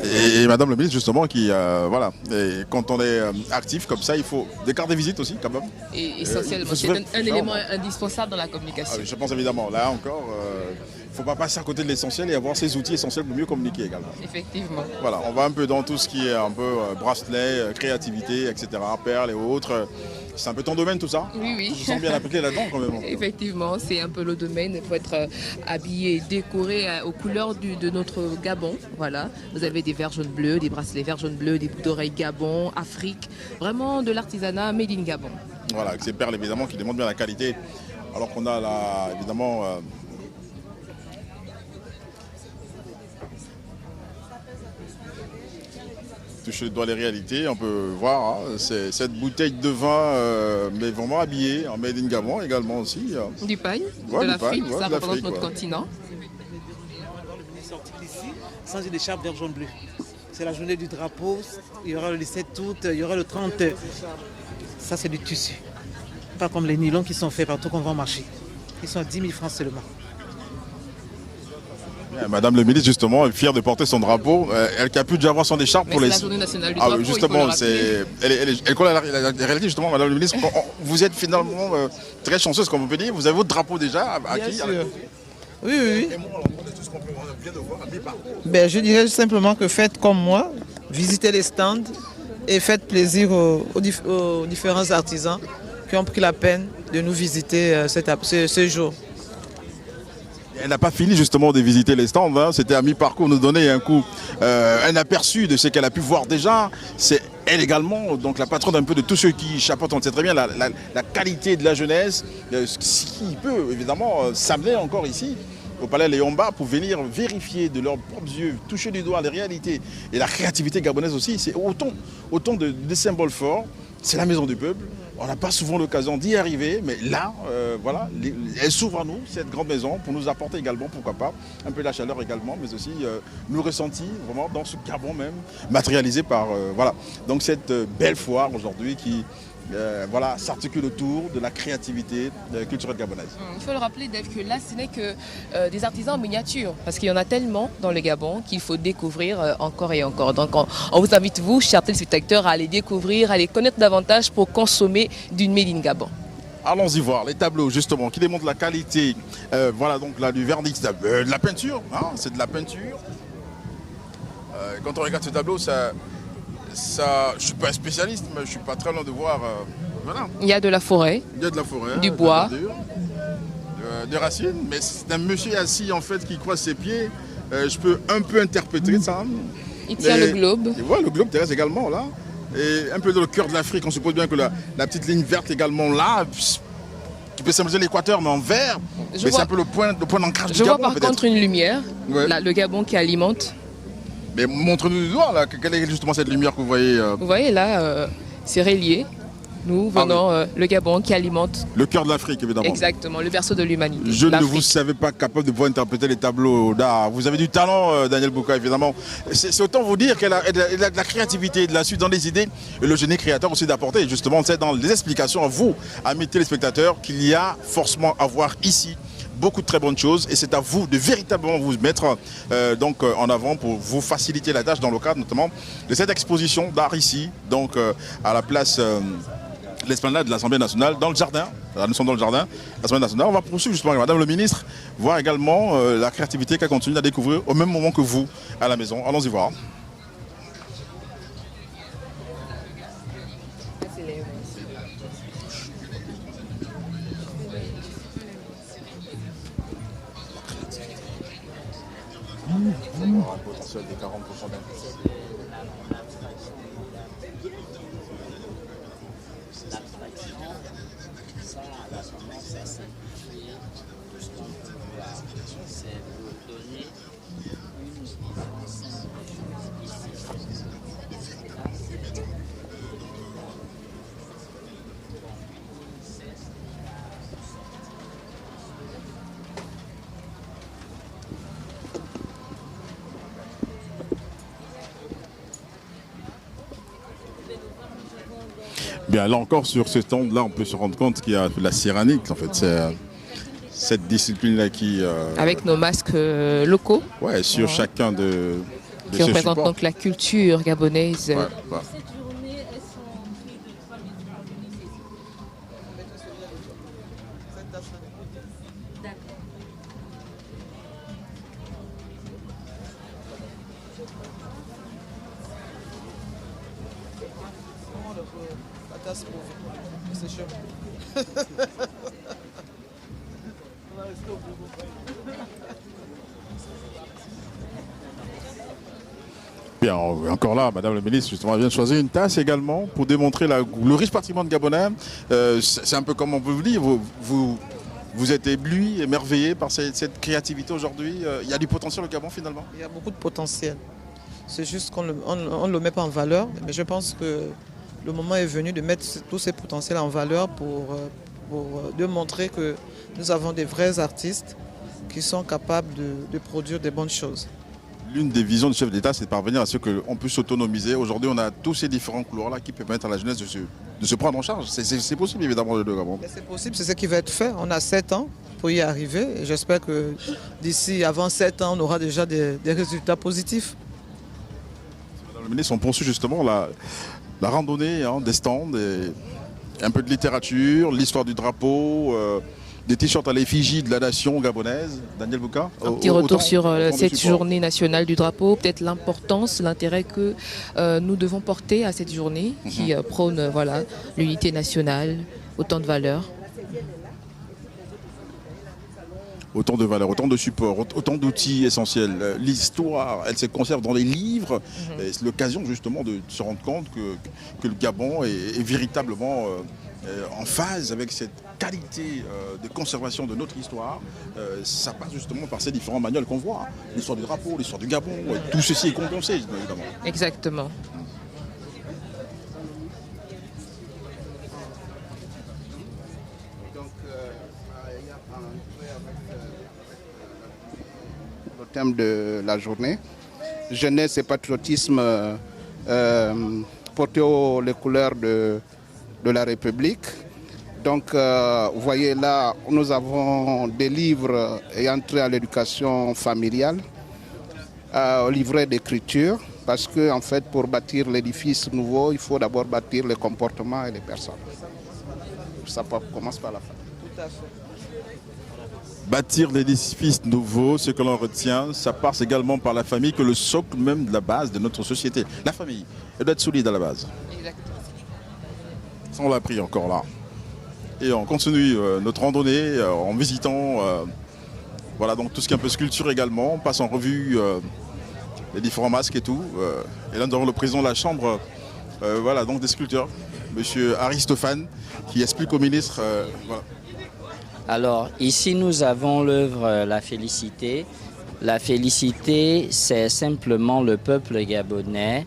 Et Madame le ministre, justement, qui, voilà, et quand on est actif comme ça, il faut des cartes de visite aussi, quand même.
Et essentiellement, c'est un élément indispensable dans la communication.
Je pense évidemment, là encore, il ne faut pas passer à côté de l'essentiel et avoir ces outils essentiels pour mieux communiquer également.
Effectivement.
Voilà, on va un peu dans tout ce qui est un peu bracelet, créativité, etc., perles et autres. C'est un peu ton domaine tout ça?
Oui, oui.
Je me sens bien appliqué là-dedans quand même.
Effectivement, c'est un peu le domaine. Il faut être habillé, décoré aux couleurs de notre Gabon. Voilà. Vous avez des verres jaunes bleus, des bracelets verts jaunes bleus, des boucles d'oreilles Gabon, Afrique. Vraiment de l'artisanat made in Gabon.
Voilà, avec ces perles évidemment qui démontrent bien la qualité. Alors qu'on a là, évidemment... toucher le doigt les réalités, on peut voir, c'est cette bouteille de vin, mais vraiment habillée en Made in Gabon également aussi.
Du pagne, de l'Afrique, ça représente notre continent.
Sans une écharpe vert jaune bleu. C'est la journée du drapeau, il y aura le 7 août, il y aura le 30. Ça c'est du tissu. Pas comme les nylons qui sont faits partout qu'on va marcher. Ils sont à 10 000 francs seulement.
Madame le ministre, justement, est fière de porter son drapeau. Elle qui a pu déjà avoir son écharpe pour les...
la journée nationale du drapeau,
justement, elle colle à la réalité, justement, Madame le ministre. Vous êtes finalement très chanceuse, comme on peut dire. Vous avez votre drapeau déjà acquis.
Oui, oui. Ben, je dirais simplement que faites comme moi, visitez les stands et faites plaisir aux différents artisans qui ont pris la peine de nous visiter ce jour.
Elle n'a pas fini justement de visiter les stands, hein. C'était à mi-parcours nous donner un aperçu de ce qu'elle a pu voir déjà. C'est elle également, donc la patronne un peu de tous ceux qui chapeautent, on sait très bien la qualité de la jeunesse, ce qui peut évidemment s'amener encore ici au Palais Léomba pour venir vérifier de leurs propres yeux, toucher du doigt les réalités et la créativité gabonaise aussi. C'est autant de symboles forts. C'est la Maison du Peuple. On n'a pas souvent l'occasion d'y arriver, mais là, voilà, elle s'ouvre à nous, cette grande maison, pour nous apporter également, pourquoi pas, un peu de la chaleur également, mais aussi nous ressentir vraiment dans ce Gabon même, matérialisé par, voilà. Donc cette belle foire aujourd'hui qui, voilà, s'articule autour de la créativité culturelle gabonaise.
Il faut le rappeler, Dave, que là, ce n'est que des artisans en miniature, parce qu'il y en a tellement dans le Gabon qu'il faut découvrir encore et encore. Donc on vous invite, vous, chers téléspectateurs, à les découvrir, à les connaître davantage pour consommer d'une Made in Gabon.
Allons-y voir les tableaux justement qui démontrent la qualité, voilà, donc là du vernis, de la peinture, hein, c'est de la peinture. Quand on regarde ce tableau, ça, je ne suis pas un spécialiste, mais je ne suis pas très loin de voir. Voilà.
Il y a de la forêt, du bois,
des racines, mais c'est un monsieur assis en fait qui croise ses pieds. Je peux un peu interpréter ça.
Il tient le globe.
Et voilà, le globe terrestre également là. Et un peu dans le cœur de l'Afrique, on suppose bien que la petite ligne verte également là, qui peut symboliser l'équateur mais en vert. Mais c'est un peu le point d'ancrage du Gabon.
Je vois par contre une lumière, là, le Gabon qui alimente.
Mais montre-nous du doigt, là, quelle est justement cette lumière que vous voyez
Vous voyez là, c'est relié. Nous venons le Gabon qui alimente...
Le cœur de l'Afrique, évidemment.
Exactement, le berceau de l'humanité.
Je ne vous savais pas capable de pouvoir interpréter les tableaux d'art. Vous avez du talent, Daniel Bouka, évidemment. C'est autant vous dire qu'elle a de la créativité, de la suite dans les idées, et le génie créateur aussi d'apporter. Justement, c'est dans les explications à vous, amis téléspectateurs, qu'il y a forcément à voir ici beaucoup de très bonnes choses et c'est à vous de véritablement vous mettre donc, en avant pour vous faciliter la tâche dans le cadre notamment de cette exposition d'art ici, donc à la place l'esplanade de l'Assemblée nationale, dans le jardin. Là, nous sommes dans le jardin de l'Assemblée nationale. On va poursuivre justement avec Madame le ministre, voir également la créativité qu'elle continue à découvrir au même moment que vous à la maison. Allons-y voir. Un potentiel de 40% d'investissement. Bien, là encore, sur ce stand-là, on peut se rendre compte qu'il y a la céramique, en fait. C'est cette discipline-là qui...
Avec nos masques locaux.
Ouais, sur chacun de
qui représente donc la culture gabonaise.
Ouais, ouais.
C'est chaud.
Bien, encore là, Madame la Ministre, justement, vient de choisir une tasse également pour démontrer le riche patrimoine gabonais. C'est un peu comme on peut vous dire, vous êtes ébloui, émerveillé par cette créativité aujourd'hui. Il y a du potentiel au Gabon finalement?
Il y a beaucoup de potentiel. C'est juste qu'on ne le met pas en valeur, mais je pense que le moment est venu de mettre tous ces potentiels en valeur pour démontrer que nous avons des vrais artistes qui sont capables de produire des bonnes choses.
L'une des visions du chef d'État, c'est de parvenir à ce qu'on puisse s'autonomiser. Aujourd'hui, on a tous ces différents couloirs-là qui permettent à la jeunesse de se prendre en charge. C'est possible, évidemment, de Gabon.
C'est possible, c'est ce qui va être fait. On a 7 ans pour y arriver. Et j'espère que d'ici, avant 7 ans, on aura déjà des résultats positifs.
Madame la Ministre, on poursuit justement la randonnée des stands, et un peu de littérature, l'histoire du drapeau, des t-shirts à l'effigie de la nation gabonaise. Daniel Bouka.
Un petit retour sur cette journée nationale du drapeau, peut-être l'importance, l'intérêt que nous devons porter à cette journée qui prône voilà, l'unité nationale, autant de valeurs.
Autant de valeurs, autant de supports, autant d'outils essentiels. L'histoire, elle se conserve dans les livres. C'est l'occasion justement de se rendre compte que le Gabon est véritablement en phase avec cette qualité de conservation de notre histoire. Ça passe justement par ces différents manuels qu'on voit. L'histoire du drapeau, l'histoire du Gabon, tout ceci est condensé évidemment.
Exactement.
Le thème de la journée, jeunesse et patriotisme porté les couleurs de la République. Donc, vous voyez là, nous avons des livres ayant trait à l'éducation familiale, livrets d'écriture, parce que en fait, pour bâtir l'édifice nouveau, il faut d'abord bâtir les comportements et les personnes. Ça commence par la fin.
Tout à fait.
Bâtir l'édifice nouveau, ce que l'on retient, ça passe également par la famille, que le socle même de la base de notre société. La famille, elle doit être solide à la base.
Exactement.
Ça, on l'a appris encore là. Et on continue notre randonnée en visitant voilà, donc tout ce qui est un peu sculpture également. On passe en revue les différents masques et tout. Et là, nous avons le président de la Chambre voilà, donc des sculpteurs, M. Aristophane, qui explique au ministre. Voilà.
Alors, ici, nous avons l'œuvre La Félicité. La Félicité, c'est simplement le peuple gabonais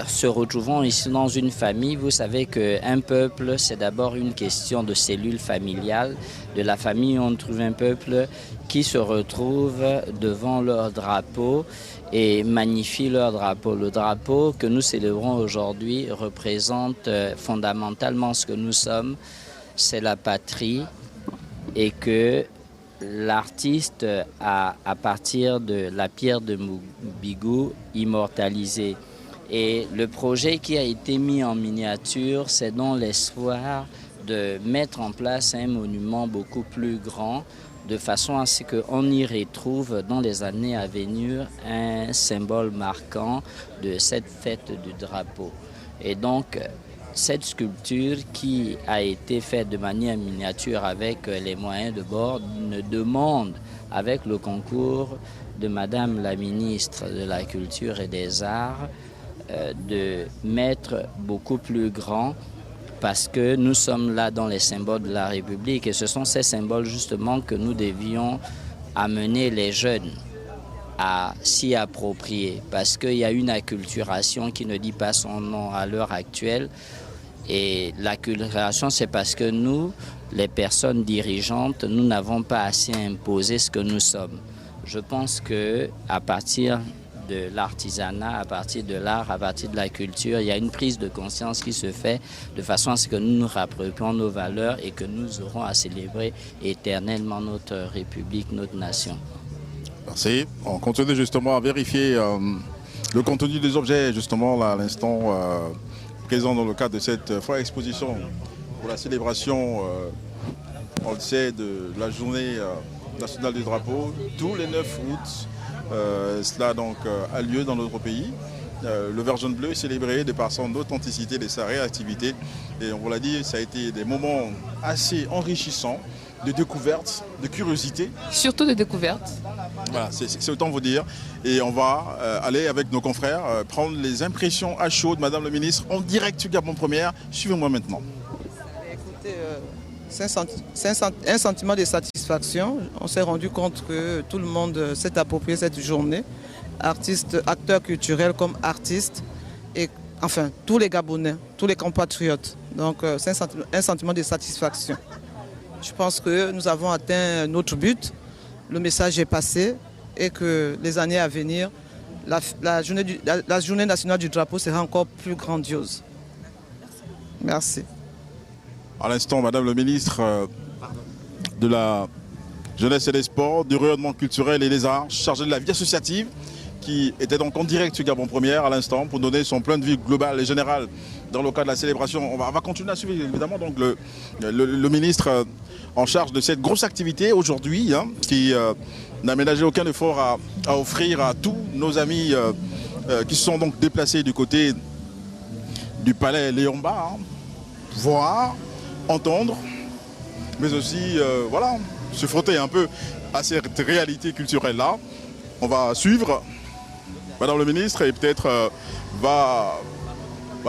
se retrouvant ici dans une famille. Vous savez qu'un peuple, c'est d'abord une question de cellule familiale. De la famille, on trouve un peuple qui se retrouve devant leur drapeau et magnifie leur drapeau. Le drapeau que nous célébrons aujourd'hui représente fondamentalement ce que nous sommes, c'est la patrie, et que l'artiste a, à partir de la pierre de Moubigou, immortalisé. Et le projet qui a été mis en miniature, c'est dans l'espoir de mettre en place un monument beaucoup plus grand, de façon à ce qu'on y retrouve dans les années à venir un symbole marquant de cette fête du drapeau. Et donc, cette sculpture qui a été faite de manière miniature avec les moyens de bord nous demande, avec le concours de Madame la ministre de la Culture et des Arts, de mettre beaucoup plus grand, parce que nous sommes là dans les symboles de la République et ce sont ces symboles justement que nous devions amener les jeunes à s'y approprier, parce qu'il y a une acculturation qui ne dit pas son nom à l'heure actuelle. Et l'acculturation, c'est parce que nous, les personnes dirigeantes, nous n'avons pas assez imposé ce que nous sommes. Je pense qu'à partir de l'artisanat, à partir de l'art, à partir de la culture, il y a une prise de conscience qui se fait de façon à ce que nous nous rapprochions nos valeurs et que nous aurons à célébrer éternellement notre République, notre nation.
Merci. On continue justement à vérifier le contenu des objets, justement, là, à l'instant, présent dans le cadre de cette foire exposition pour la célébration, on le sait, de la journée nationale du drapeau, tous les 9 août. Cela donc a lieu dans notre pays. Le vert jaune bleu est célébré de par son authenticité, de sa réactivité. Et on vous l'a dit, ça a été des moments assez enrichissants, de découvertes, de curiosité.
Surtout de découvertes.
Voilà, c'est autant vous dire. Et on va aller avec nos confrères prendre les impressions à chaud de Madame la ministre en direct sur Gabon Première. Suivez-moi maintenant.
Écoutez, c'est un sentiment de satisfaction. On s'est rendu compte que tout le monde s'est approprié cette journée. Artistes, acteurs culturels comme artistes, et enfin tous les Gabonais, tous les compatriotes. Donc c'est un sentiment de satisfaction. Je pense que nous avons atteint notre but, le message est passé et que les années à venir, la journée nationale du drapeau sera encore plus grandiose. Merci.
À l'instant, Madame le ministre de la Jeunesse et des Sports, du rayonnement culturel et des arts, chargée de la vie associative, qui était donc en direct sur Gabon Première à l'instant pour donner son point de vue global et général dans le cadre de la célébration. On va continuer à suivre évidemment donc le ministre en charge de cette grosse activité aujourd'hui, qui n'a ménagé aucun effort à offrir à tous nos amis qui se sont donc déplacés du côté du palais Léomba, voir, entendre, mais aussi voilà, se frotter un peu à cette réalité culturelle-là. On va suivre Madame le ministre et peut-être va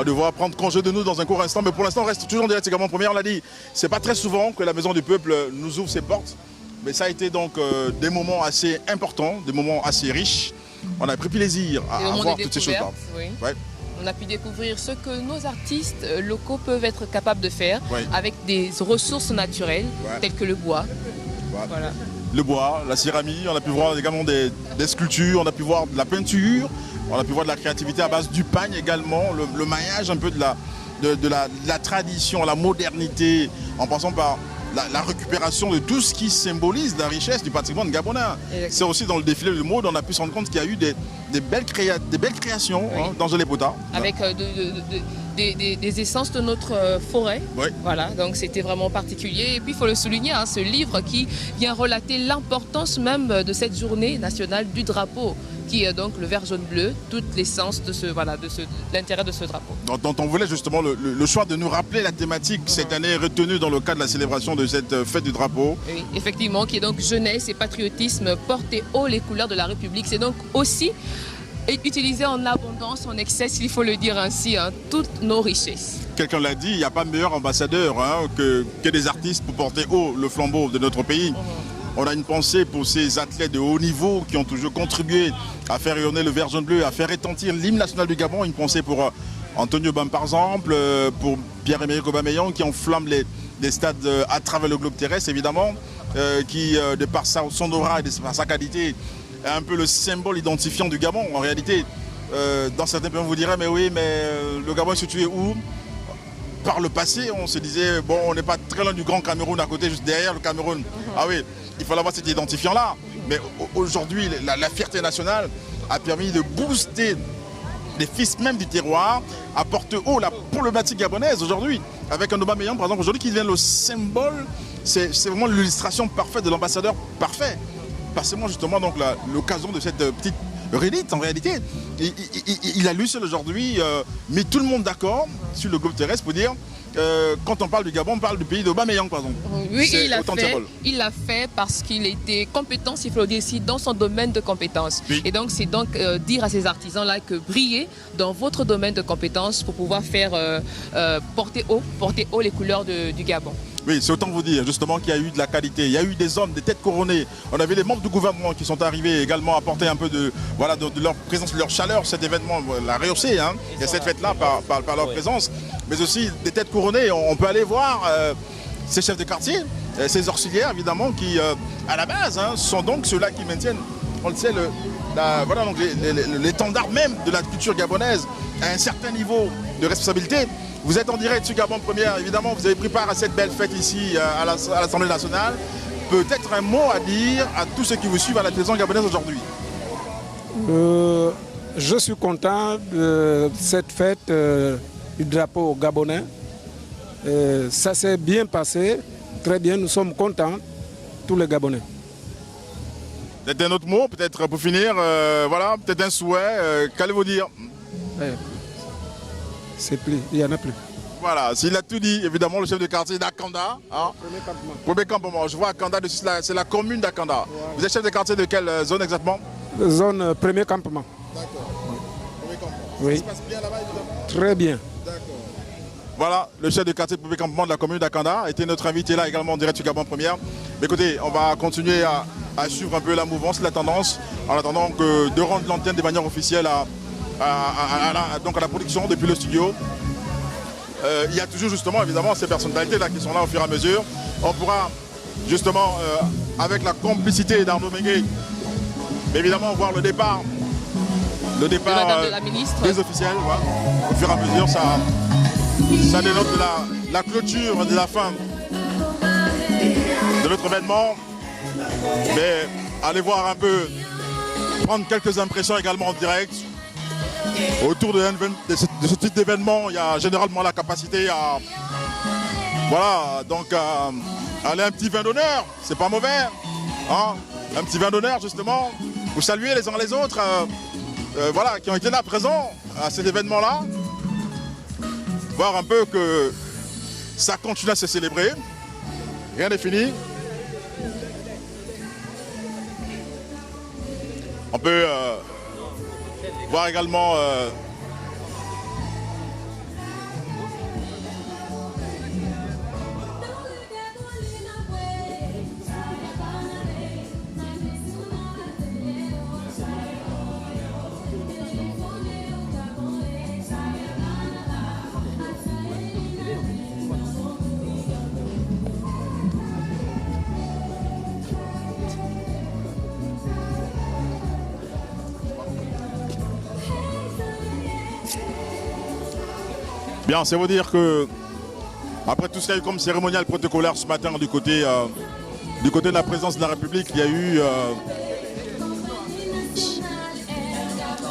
devoir prendre congé de nous dans un court instant. Mais pour l'instant, on reste toujours en direct. C'est Gabon Première, on l'a dit. C'est pas très souvent que la Maison du Peuple nous ouvre ses portes. Mais ça a été donc des moments assez importants, des moments assez riches. On a pris plaisir à voir toutes ces choses-là.
Oui. Ouais. On a pu découvrir ce que nos artistes locaux peuvent être capables de faire avec des ressources naturelles telles que le bois. Voilà.
Le bois, la céramique, on a pu voir également des sculptures, on a pu voir de la peinture, on a pu voir de la créativité à base du pagne également, le maillage un peu de la tradition, la modernité, en passant par la récupération de tout ce qui symbolise la richesse du patrimoine gabonais. C'est aussi dans le défilé de mode, on a pu se rendre compte qu'il y a eu des belles créations dans Gelépota.
Avec des essences de notre forêt. Voilà, donc c'était vraiment particulier. Et puis il faut le souligner, ce livre qui vient relater l'importance même de cette journée nationale du drapeau, qui est donc le vert jaune bleu, toute l'essence de l'intérêt de ce drapeau.
Donc on voulait justement le choix de nous rappeler la thématique cette année retenue dans le cadre de la célébration de cette fête du drapeau.
Oui, effectivement, qui est donc jeunesse et patriotisme, porter haut les couleurs de la République. C'est donc aussi utiliser en abondance, en excès, s'il faut le dire ainsi, toutes nos richesses.
Quelqu'un l'a dit, il n'y a pas meilleur ambassadeur que des artistes pour porter haut le flambeau de notre pays. On a une pensée pour ces athlètes de haut niveau qui ont toujours contribué à faire rayonner le vert jaune bleu, à faire retentir l'hymne national du Gabon. Une pensée pour Antonio Bam par exemple, pour Pierre-Emerick Aubameyang qui enflamme les stades à travers le globe terrestre évidemment, qui de par son aura et de par sa qualité est un peu le symbole identifiant du Gabon. En réalité, dans certains pays on vous dirait mais oui, mais le Gabon est situé où? par le passé, on se disait, bon, on n'est pas très loin du Grand Cameroun à côté, juste derrière le Cameroun. Ah oui, il fallait avoir cet identifiant-là. Mais aujourd'hui, la fierté nationale a permis de booster les fils même du terroir, à porter haut la problématique gabonaise aujourd'hui. Avec un Aubameyang, par exemple, aujourd'hui, qui devient le symbole, c'est vraiment l'illustration parfaite de l'ambassadeur parfait. Passez-moi justement donc l'occasion de cette petite redite en réalité. Il a lui seul aujourd'hui mis tout le monde d'accord sur le globe terrestre pour dire quand on parle du Gabon, on parle du pays d'Aubameyang par exemple.
Oui, il l'a fait parce qu'il était compétent, il faut le dire ici, dans son domaine de compétences. Oui. Et donc c'est donc dire à ces artisans-là que brillez dans votre domaine de compétences pour pouvoir faire porter haut les couleurs du Gabon.
Oui, c'est autant vous dire justement qu'il y a eu de la qualité, il y a eu des hommes, des têtes couronnées. On avait les membres du gouvernement qui sont arrivés également apporter un peu de leur présence, de leur chaleur, cet événement, la rehausser, hein, et cette fête-là par leur présence. Mais aussi des têtes couronnées, on peut aller voir ces chefs de quartier, ces auxiliaires évidemment qui, à la base, hein, sont donc ceux-là qui maintiennent, on le sait, l'étendard même de la culture gabonaise à un certain niveau de responsabilité. Vous êtes en direct sur Gabon Première, évidemment, vous avez pris part à cette belle fête ici à l'Assemblée nationale. Peut-être un mot à dire à tous ceux qui vous suivent à la télévision gabonaise aujourd'hui.
Je suis content de cette fête du drapeau gabonais. Ça s'est bien passé, très bien, nous sommes contents, tous les Gabonais.
Peut-être un autre mot, peut-être pour finir, voilà, peut-être un souhait, qu'allez-vous dire?
C'est plus, il n'y en a plus.
Voilà, s'il a tout dit, évidemment, le chef de quartier d'Akanda. Hein, premier campement. Je vois Akanda, c'est la commune d'Akanda. Voilà. Vous êtes chef de quartier de quelle zone exactement?
Zone premier campement.
D'accord. Premier campement.
Oui.
Ça se passe bien là-bas, évidemment?
Très bien.
D'accord. Voilà, le chef de quartier de premier campement de la commune d'Akanda était notre invité là également en direct sur Gabon Première. Mais écoutez, on va continuer à suivre un peu la mouvance, la tendance, en attendant de rendre l'antenne de manière officielle donc à la production depuis le studio. Il y a toujours justement évidemment ces personnalités là qui sont là au fur et à mesure. On pourra justement avec la complicité d'Arnaud Mengué évidemment voir le départ de la ministre. Des officiels. Voilà. Au fur et à mesure ça dénote la clôture de la fin de notre événement. Mais allez voir un peu, prendre quelques impressions également en direct. Autour de ce type d'événement, il y a généralement la capacité à aller un petit vin d'honneur, c'est pas mauvais, hein, un petit vin d'honneur justement, pour saluer les uns les autres, qui ont été là présents à cet événement-là, voir un peu que ça continue à se célébrer, rien n'est fini. On peut voir également bien, c'est vous dire que après tout ce qu'il y a eu comme cérémonial protocolaire ce matin du côté de la présidence de la République, il y a eu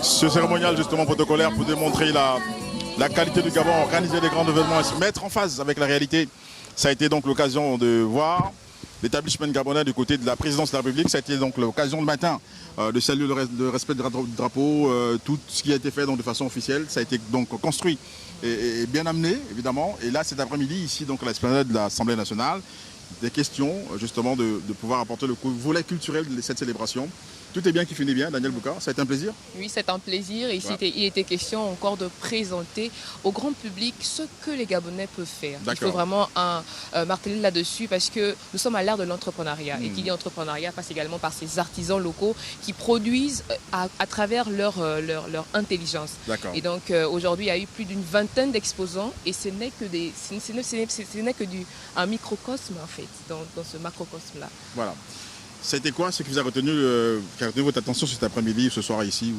ce cérémonial justement protocolaire pour démontrer la qualité du Gabon, organiser des grands événements et se mettre en phase avec la réalité. Ça a été donc l'occasion de voir l'établissement gabonais du côté de la présidence de la République. Ça a été donc l'occasion le matin de saluer le respect du drapeau, tout ce qui a été fait donc de façon officielle. Ça a été donc construit et bien amené, évidemment. Et là, cet après-midi, ici, donc à l'esplanade de l'Assemblée nationale, des questions, justement, de pouvoir apporter le volet culturel de cette célébration. Tout est bien qui finit bien, Daniel Bouka, ça a été un plaisir? Oui, c'est un plaisir. Et ici, il était question encore de présenter au grand public ce que les Gabonais peuvent faire. Il faut vraiment marteler là-dessus parce que nous sommes à l'ère de l'entrepreneuriat. Et qui dit entrepreneuriat passe également par ces artisans locaux qui produisent à travers leur intelligence. Et donc aujourd'hui, il y a eu plus d'une vingtaine d'exposants et ce n'est que un microcosme en fait, dans ce macrocosme-là. Voilà. C'était quoi ce qui vous a retenu, votre attention cet après-midi, ce soir ici?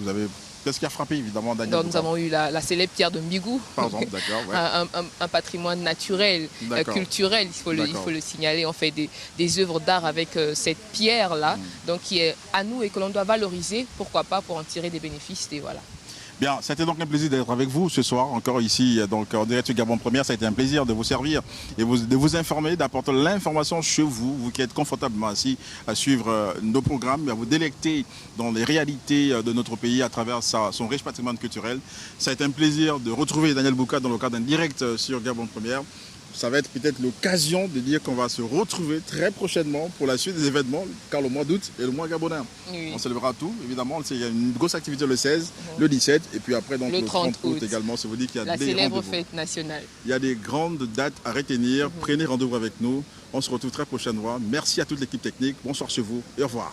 Qu'est-ce qui a frappé évidemment Daniel?
Alors, nous avons eu la célèbre pierre de Mbigou.
Pardon, d'accord. Ouais.
Un patrimoine naturel, culturel, il faut le signaler. On fait des œuvres d'art avec cette pierre-là, donc qui est à nous et que l'on doit valoriser, pourquoi pas, pour en tirer des bénéfices. Et voilà. Bien, c'était donc un plaisir d'être avec vous ce soir, encore ici, donc en direct sur Gabon Première. Ça a été un plaisir de vous servir et de vous informer, d'apporter l'information chez vous, vous qui êtes confortablement assis à suivre nos programmes, à vous délecter dans les réalités de notre pays à travers son riche patrimoine culturel. Ça a été un plaisir de retrouver Daniel Bouka dans le cadre d'un direct sur Gabon Première. Ça va être peut-être l'occasion de dire qu'on va se retrouver très prochainement pour la suite des événements, car le mois d'août est le mois gabonais. Oui. On célébrera tout, évidemment. Il y a une grosse activité le 16, le 17, et puis après donc, le 30 août également. Ça vous dit qu'il y a la célèbre fête nationale.
Il y a des grandes dates à retenir. Prenez rendez-vous avec nous. On se retrouve très prochainement. Merci à toute l'équipe technique. Bonsoir chez vous et au revoir.